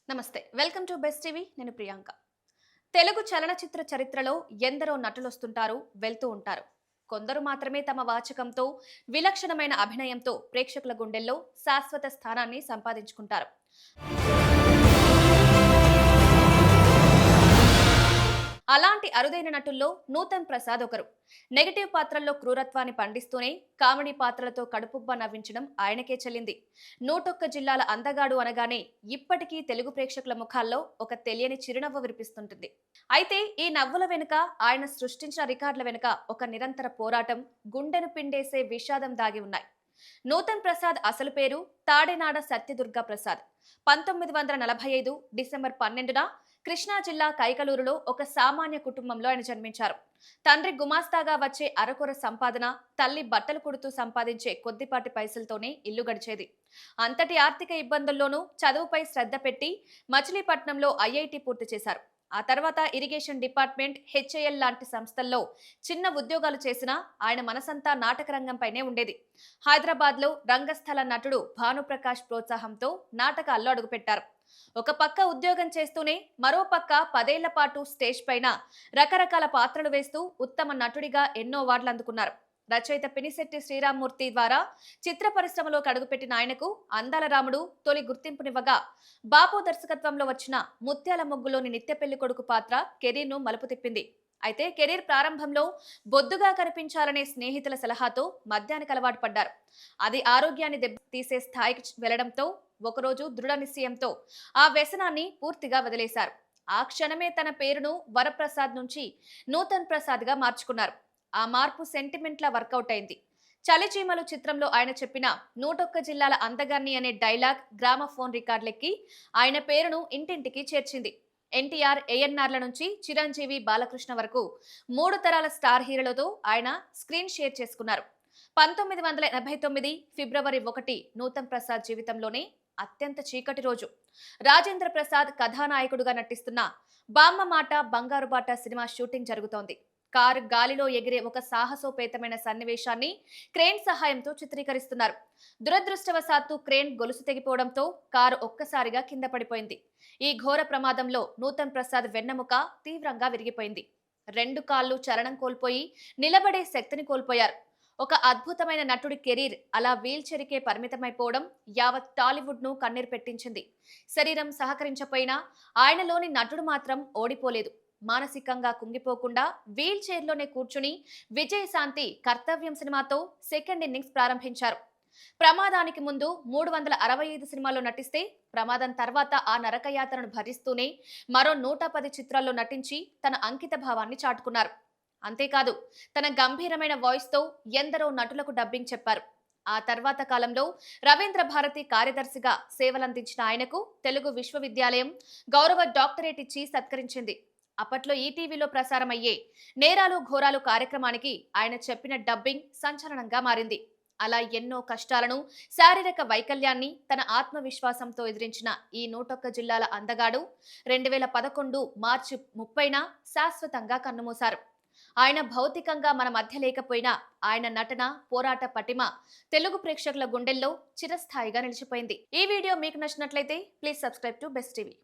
నమస్తే welcome to best TV నేను ప్రియాంక. తెలుగు చలనచిత్ర చరిత్రలో ఎందరో నటులు వస్తుంటారు వెళ్తూ ఉంటారు. కొందరు మాత్రమే తమ వాచకంతో విలక్షణమైన అభినయంతో ప్రేక్షకుల గుండెల్లో శాశ్వత స్థానాన్ని సంపాదించుకుంటారు. అలాంటి అరుదైన నటుల్లో నూతన్ ప్రసాద్ ఒకరు. నెగటివ్ పాత్రల్లో క్రూరత్వాన్ని పండిస్తూనే కామెడీ పాత్రలతో కడుపుబ్బ నవ్వించడం ఆయనకే చెల్లింది. 101 జిల్లాల అందగాడు అనగానే ఇప్పటికీ తెలుగు ప్రేక్షకుల ముఖాల్లో ఒక తెలియని చిరునవ్వు వినిపిస్తుంటుంది. అయితే ఈ నవ్వుల వెనుక, ఆయన సృష్టించిన రికార్డుల వెనుక ఒక నిరంతర పోరాటం, గుండెను పిండేసే విషాదం దాగి ఉన్నాయి. నూతన్ ప్రసాద్ అసలు పేరు తాడేనాడ సత్యదుర్గా ప్రసాద్. 1945 డిసెంబర్ 12న కృష్ణా జిల్లా కైకలూరులో ఒక సామాన్య కుటుంబంలో ఆయన జన్మించారు. తండ్రి గుమాస్తాగా వచ్చే అరకొర సంపాదన, తల్లి బట్టలు కుడుతూ సంపాదించే కొద్దిపాటి పైసలతోనే ఇల్లు గడిచేది. అంతటి ఆర్థిక ఇబ్బందుల్లోనూ చదువుపై శ్రద్ధ పెట్టి మచిలీపట్నంలో ఐఐటి పూర్తి చేశారు. ఆ తర్వాత ఇరిగేషన్ డిపార్ట్మెంట్, హెచ్ఏఎల్ లాంటి సంస్థల్లో చిన్న ఉద్యోగాలు చేసినా ఆయన మనసంతా నాటక రంగంపైనే ఉండేది. హైదరాబాద్ లో రంగస్థల నటుడు భానుప్రకాష్ ప్రోత్సాహంతో నాటకాల్లో అడుగుపెట్టారు. ఒక పక్క ఉద్యోగం చేస్తూనే మరో పక్క 10 ఏళ్ల పాటు స్టేజ్ పైన రకరకాల పాత్రలు వేస్తూ ఉత్తమ నటుడిగా ఎన్నో అవార్డులు అందుకున్నారు. రచయిత పినిశెట్టి శ్రీరామ్మూర్తి ద్వారా చిత్ర పరిశ్రమలోకి అడుగుపెట్టిన ఆయనకు అందాల రాముడు తొలి గుర్తింపునివ్వగా, బాపు దర్శకత్వంలో వచ్చిన ముత్యాల మొగ్గులోని నిత్య పెళ్లి కొడుకు పాత్ర కెరీర్ ను మలుపు తిప్పింది. అయితే కెరీర్ ప్రారంభంలో బొద్దుగా కనిపించాలనే స్నేహితుల సలహాతో మద్యానికి అలవాటు పడ్డారు. అది ఆరోగ్యాన్ని దెబ్బతీసే స్థాయికి వెళ్లడంతో ఒకరోజు దృఢ నిశ్చయంతో ఆ వ్యసనాన్ని పూర్తిగా వదిలేశారు. ఆ క్షణమే తన పేరును వరప్రసాద్ నుంచి నూతన్ ప్రసాద్ గా మార్చుకున్నారు. ఆ మార్పు సెంటిమెంట్లా వర్కౌట్ అయింది. చలిచీమలు చిత్రంలో ఆయన చెప్పిన 101 జిల్లాల అందగాన్ని అనే డైలాగ్ గ్రామఫోన్ రికార్డులెక్కి ఆయన పేరును ఇంటింటికి చేర్చింది. ఎన్టీఆర్, ఏఎన్ఆర్ల నుంచి చిరంజీవి, బాలకృష్ణ వరకు 3 తరాల స్టార్ హీరోలతో ఆయన స్క్రీన్ షేర్ చేసుకున్నారు. 1989 ఫిబ్రవరి 1 నూతన్ ప్రసాద్ జీవితంలోనే అత్యంత చీకటి రోజు. రాజేంద్ర ప్రసాద్ కథానాయకుడుగా నటిస్తున్న బామ్మ మాట బంగారు బాట సినిమా షూటింగ్ జరుగుతోంది. కారు గాలిలో ఎగిరే ఒక సాహసోపేతమైన సన్నివేశాన్ని క్రేన్ సహాయంతో చిత్రీకరిస్తున్నారు. దురదృష్టవశాత్తు క్రేన్ గొలుసు తెగిపోవడంతో కారు ఒక్కసారిగా కింద పడిపోయింది. ఈ ఘోర ప్రమాదంలో నూతన్ ప్రసాద్ వెన్నెముక తీవ్రంగా విరిగిపోయింది. 2 కాళ్లు చలనం కోల్పోయి నిలబడే శక్తిని కోల్పోయారు. ఒక అద్భుతమైన నటుడి కెరీర్ అలా వీల్ చైర్కే పరిమితమైపోవడం యావత్ టాలీవుడ్ ను కన్నీరు పెట్టించింది. శరీరం సహకరించపోయినా ఆయనలోని నటుడు మాత్రం ఓడిపోలేదు. మానసికంగా కుంగిపోకుండా వీల్ చైర్లోనే కూర్చుని విజయశాంతి కర్తవ్యం సినిమాతో సెకండ్ ఇన్నింగ్స్ ప్రారంభించారు. ప్రమాదానికి ముందు 365 సినిమాల్లో నటిస్తే, ప్రమాదం తర్వాత ఆ నరకయాతనను భరిస్తూనే మరో 110 చిత్రాల్లో నటించి తన అంకిత భావాన్ని చాటుకున్నారు. అంతేకాదు, తన గంభీరమైన వాయిస్ తో ఎందరో నటులకు డబ్బింగ్ చెప్పారు. ఆ తర్వాత కాలంలో రవీంద్ర భారతి కార్యదర్శిగా సేవలందించిన ఆయనకు తెలుగు విశ్వవిద్యాలయం గౌరవ డాక్టరేట్ ఇచ్చి సత్కరించింది. అప్పట్లో ఈటీవీలో ప్రసారమయ్యే నేరాలు ఘోరాలు కార్యక్రమానికి ఆయన చెప్పిన డబ్బింగ్ సంచలనంగా మారింది. అలా ఎన్నో కష్టాలను, శారీరక వైకల్యాన్ని తన ఆత్మవిశ్వాసంతో ఎదిరించిన ఈ 101 జిల్లాల అందగాడు 2011 మార్చి 30న శాశ్వతంగా కన్నుమూశారు. ఆయన భౌతికంగా మన మధ్య లేకపోయినా ఆయన నటన, పోరాట పటిమ తెలుగు ప్రేక్షకుల గుండెల్లో చిరస్థాయిగా నిలిచిపోయింది. ఈ వీడియో మీకు నచ్చినట్లయితే please subscribe to best TV.